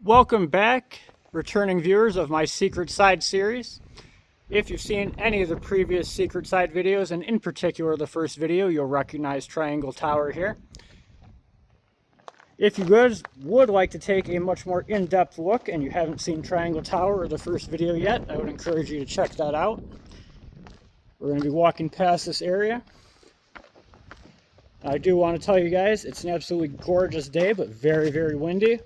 Welcome back, returning viewers of my Secret Side series. If you've seen any of the previous Secret Side videos, and in particular the first video, you'll recognize Triangle Tower here. If you guys would like to take a much more in-depth look and you haven't seen Triangle Tower or the first video yet, I would encourage you to check that out. We're going to be walking past this area. I do want to tell you guys, it's an absolutely gorgeous day, but very, very windy.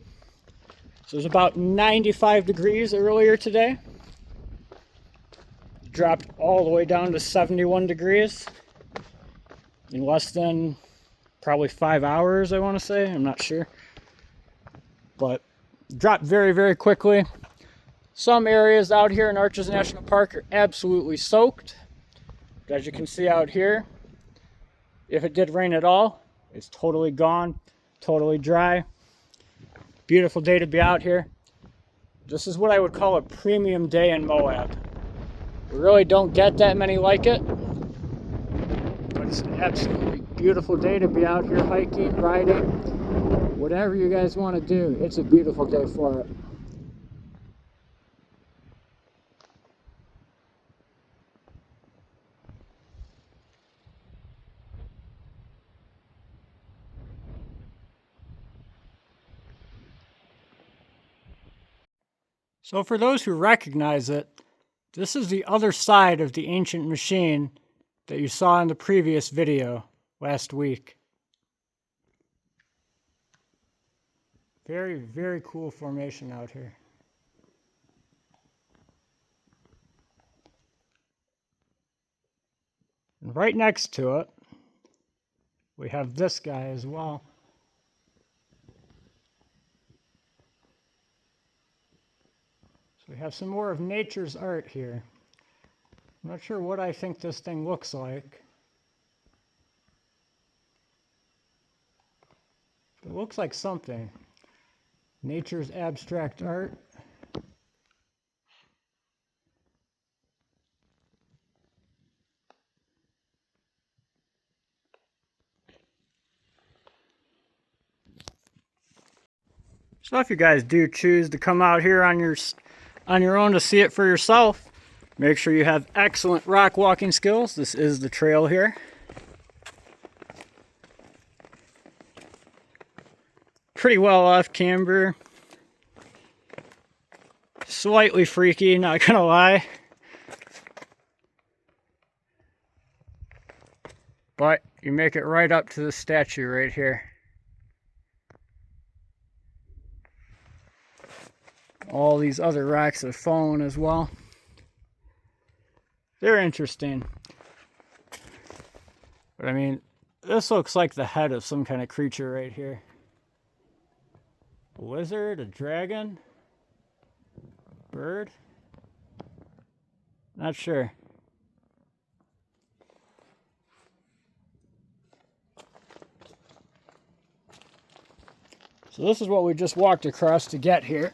So it was about 95 degrees earlier today. Dropped all the way down to 71 degrees in less than probably 5 hours, I want to say. I'm not sure. But dropped very, very quickly. Some areas out here in Arches National Park are absolutely soaked. But as you can see out here, if it did rain at all, it's totally gone, totally dry. Beautiful day to be out here. This is what I would call a premium day in Moab. We really don't get that many like it, but it's an absolutely beautiful day to be out here hiking, riding, whatever you guys want to do. It's a beautiful day for it. So for those who recognize it, this is the other side of the ancient machine that you saw in the previous video last week. Very, very cool formation out here. And right next to it, we have this guy as well. We have some more of nature's art here. I'm not sure what I think this thing looks like. It looks like something. Nature's abstract art. So if you guys do choose to come out here on your own to see it for yourself, make sure you have excellent rock walking skills. This is the trail here. Pretty well off camber. Slightly freaky, not gonna lie. But you make it right up to the statue right here. All these other rocks have fallen as well. They're interesting. But I mean, this looks like the head of some kind of creature right here. A lizard, a dragon, bird? Not sure. So this is what we just walked across to get here.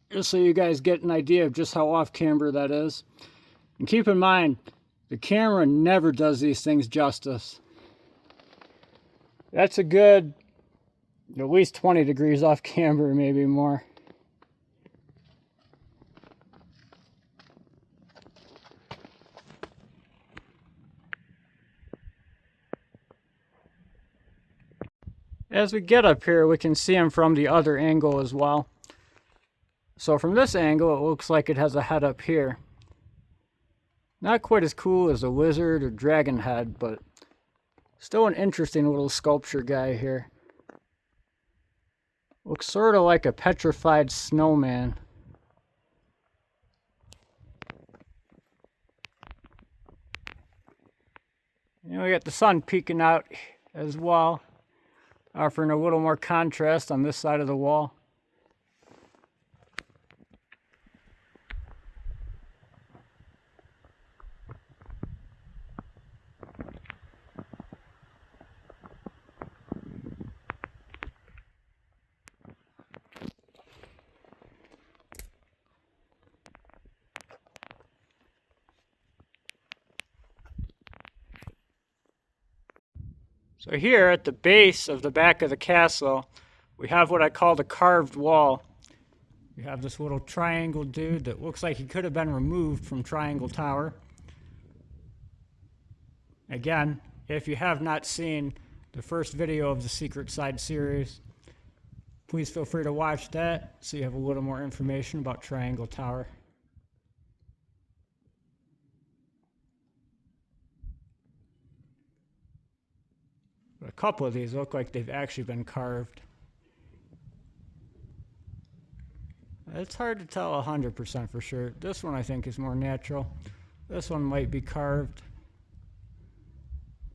Just so you guys get an idea of just how off camber that is. And keep in mind, the camera never does these things justice. That's a good at least 20 degrees off camber, maybe more. As we get up here, we can see them from the other angle as well. So from this angle, it looks like it has a head up here. Not quite as cool as a lizard or dragon head, but still an interesting little sculpture guy here. Looks sort of like a petrified snowman. And we got the sun peeking out as well, offering a little more contrast on this side of the wall. So here at the base of the back of the castle, we have what I call the carved wall. You have this little triangle dude that looks like he could have been removed from Triangle Tower. Again, if you have not seen the first video of the Secret Side series, please feel free to watch that so you have a little more information about Triangle Tower. But a couple of these look like they've actually been carved. It's hard to tell 100% for sure. This one I think is more natural. This one might be carved.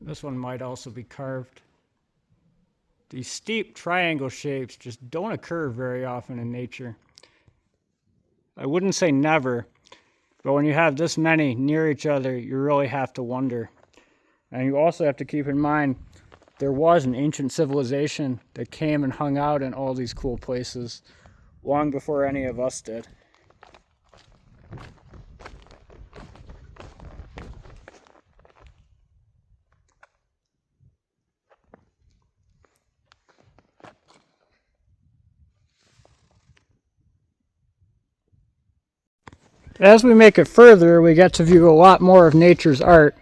This one might also be carved. These steep triangle shapes just don't occur very often in nature. I wouldn't say never, but when you have this many near each other, you really have to wonder. And you also have to keep in mind, there was an ancient civilization that came and hung out in all these cool places long before any of us did. As we make it further, we get to view a lot more of nature's art.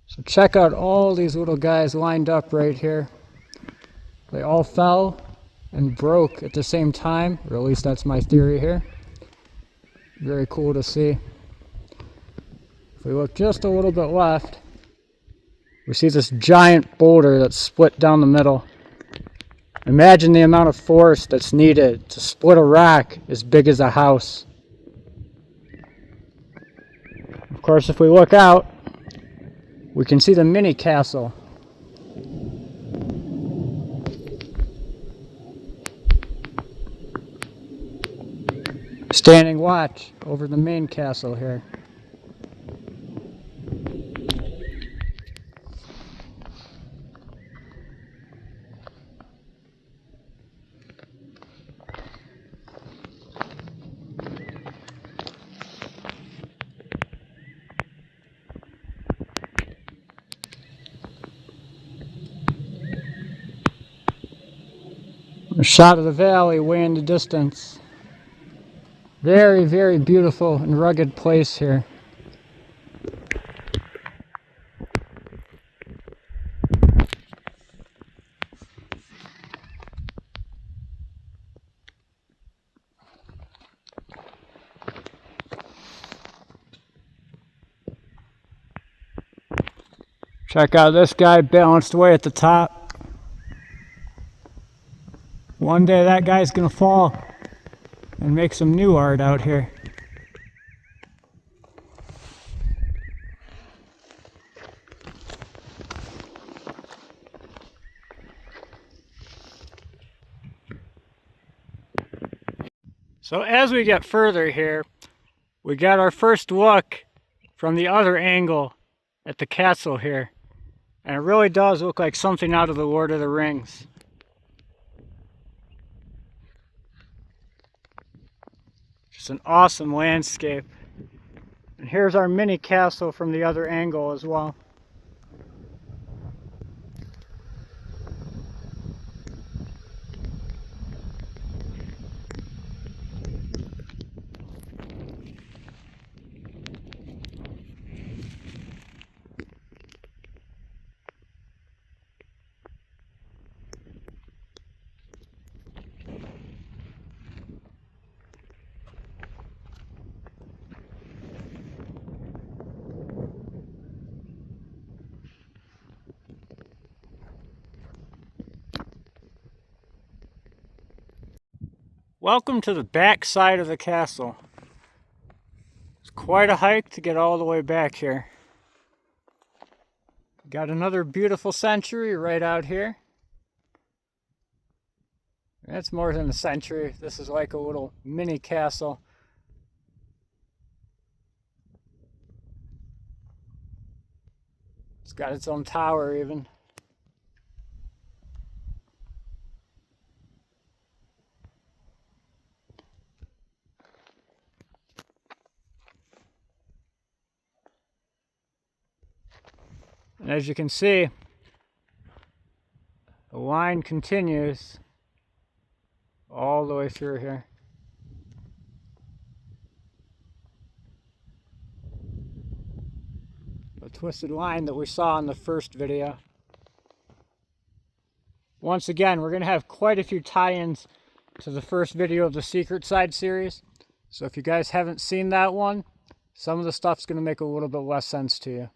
So check out all these little guys lined up right here. They all fell and broke at the same time, or at least that's my theory here. Very cool to see. If we look just a little bit left, we see this giant boulder that's split down the middle. Imagine the amount of force that's needed to split a rock as big as a house. Of course, if we look out, we can see the mini castle. Standing watch over the main castle here. A shot of the valley way in the distance. Very, very beautiful and rugged place here. Check out this guy balanced away at the top. One day that guy's gonna fall and make some new art out here. So as we get further here, we got our first look from the other angle at the castle here. And it really does look like something out of the Lord of the Rings. Just an awesome landscape. And here's our mini castle from the other angle as well. Welcome to the back side of the castle. It's quite a hike to get all the way back here. Got another beautiful century right out here. That's more than a century. This is like a little mini castle. It's got its own tower even. And as you can see, the line continues all the way through here. The twisted line that we saw in the first video. Once again, we're going to have quite a few tie-ins to the first video of the Secret Side series. So if you guys haven't seen that one, some of the stuff's going to make a little bit less sense to you.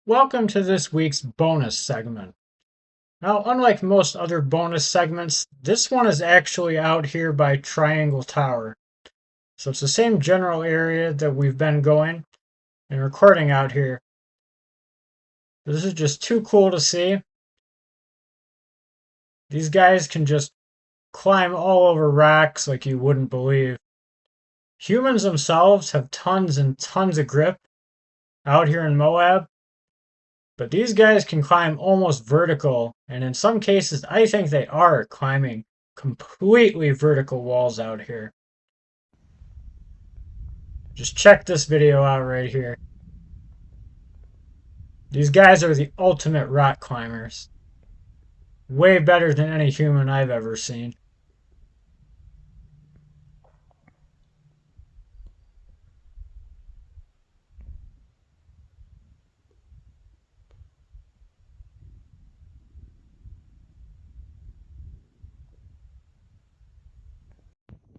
Welcome to this week's bonus segment. Now, unlike most other bonus segments, this one is actually out here by Triangle Tower. So it's the same general area that we've been going and recording out here. This is just too cool to see. These guys can just climb all over rocks like you wouldn't believe. Humans themselves have tons and tons of grip out here in Moab. But these guys can climb almost vertical, and in some cases, I think they are climbing completely vertical walls out here. Just check this video out right here. These guys are the ultimate rock climbers. Way better than any human I've ever seen.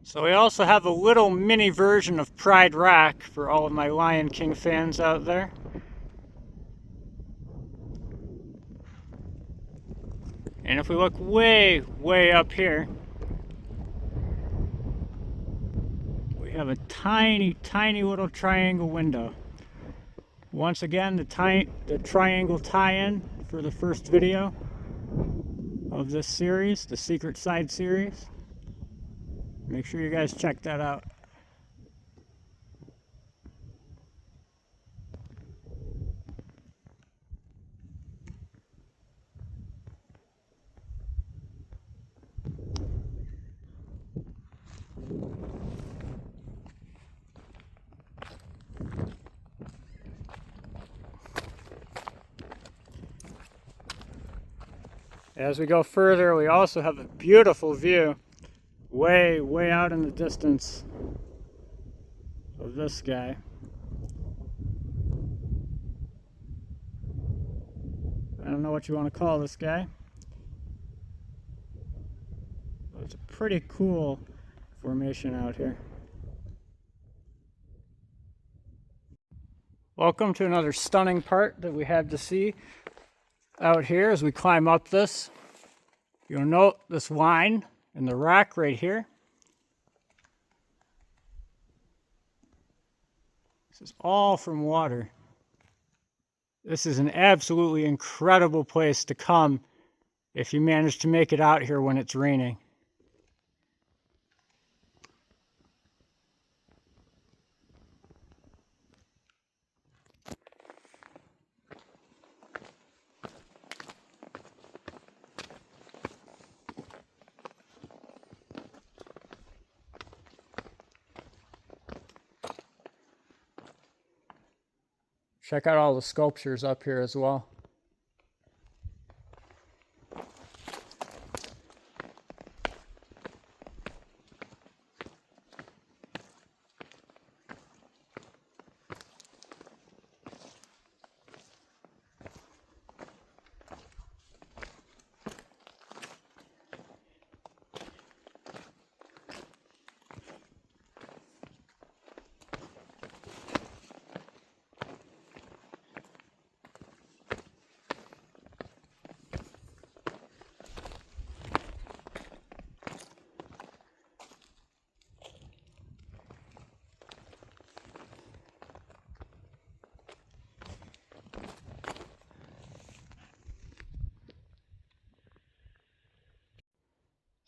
So we also have a little mini version of Pride Rock for all of my Lion King fans out there. And if we look way, way up here, we have a tiny, tiny little triangle window. Once again, the triangle tie-in for the first video of this series, the Secret Side series. Make sure you guys check that out. As we go further, we also have a beautiful view way, way out in the distance of this guy. I don't know what you want to call this guy. But it's a pretty cool formation out here. Welcome to another stunning part that we have to see out here as we climb up this. You'll note this line in the rock right here. This is all from water. This is an absolutely incredible place to come if you manage to make it out here when it's raining. Check out all the sculptures up here as well.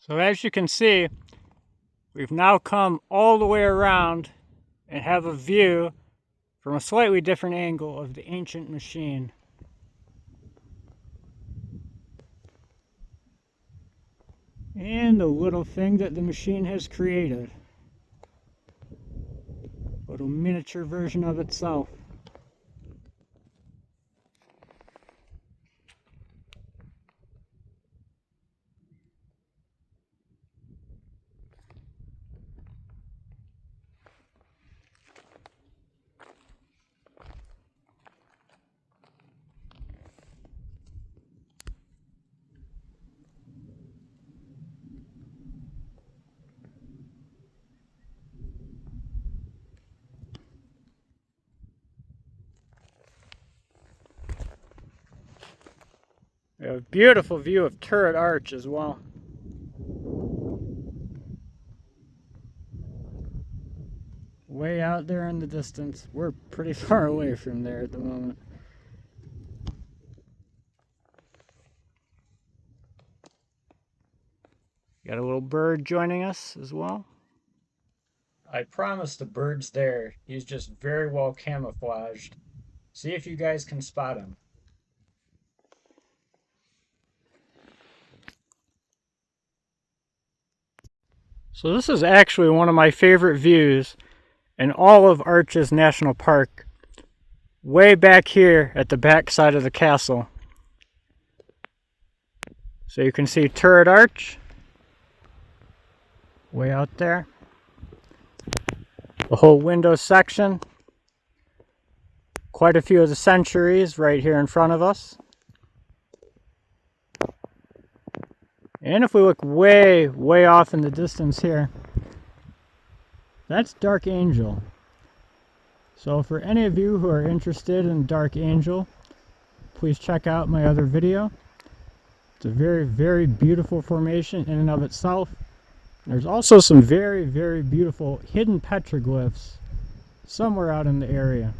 So as you can see, we've now come all the way around and have a view from a slightly different angle of the ancient machine. And the little thing that the machine has created. Little miniature version of itself. We have a beautiful view of Turret Arch as well. Way out there in the distance. We're pretty far away from there at the moment. Got a little bird joining us as well. I promised the bird's there. He's just very well camouflaged. See if you guys can spot him. So this is actually one of my favorite views in all of Arches National Park. Way back here at the back side of the castle. So you can see Turret Arch. Way out there. The whole window section. Quite a few of the centuries right here in front of us. And if we look way, way off in the distance here, that's Dark Angel. So for any of you who are interested in Dark Angel, please check out my other video. It's a very, very beautiful formation in and of itself. There's also some very, very beautiful hidden petroglyphs somewhere out in the area.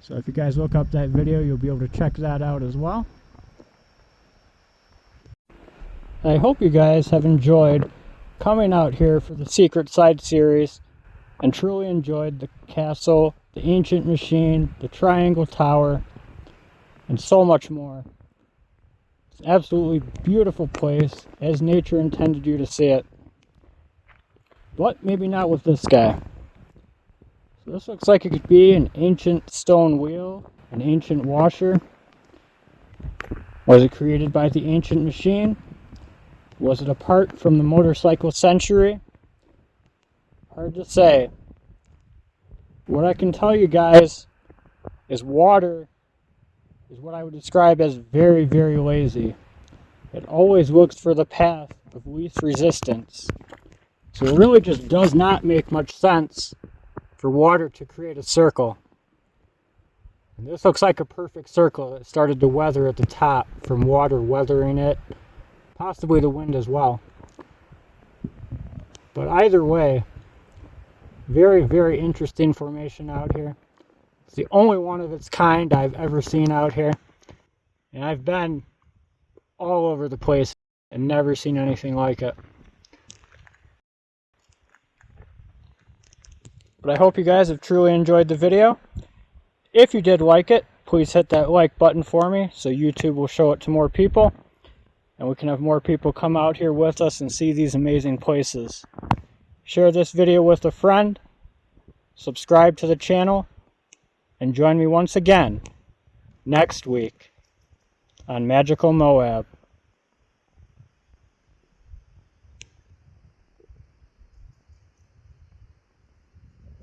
So if you guys look up that video, you'll be able to check that out as well. I hope you guys have enjoyed coming out here for the Secret Side series and truly enjoyed the castle, the ancient machine, the triangle tower, and so much more. It's an absolutely beautiful place, as nature intended you to see it. But maybe not with this guy. So this looks like it could be an ancient stone wheel, an ancient washer. Was it created by the ancient machine? Was it apart from the motorcycle century? Hard to say. What I can tell you guys is water is what I would describe as very, very lazy. It always looks for the path of least resistance. So it really just does not make much sense for water to create a circle. And this looks like a perfect circle that started to weather at the top from water weathering it. Possibly the wind as well. But either way, very, very interesting formation out here. It's the only one of its kind I've ever seen out here. And I've been all over the place and never seen anything like it. But I hope you guys have truly enjoyed the video. If you did like it, please hit that like button for me so YouTube will show it to more people. And we can have more people come out here with us and see these amazing places. Share this video with a friend, subscribe to the channel, and join me once again next week on Magical Moab.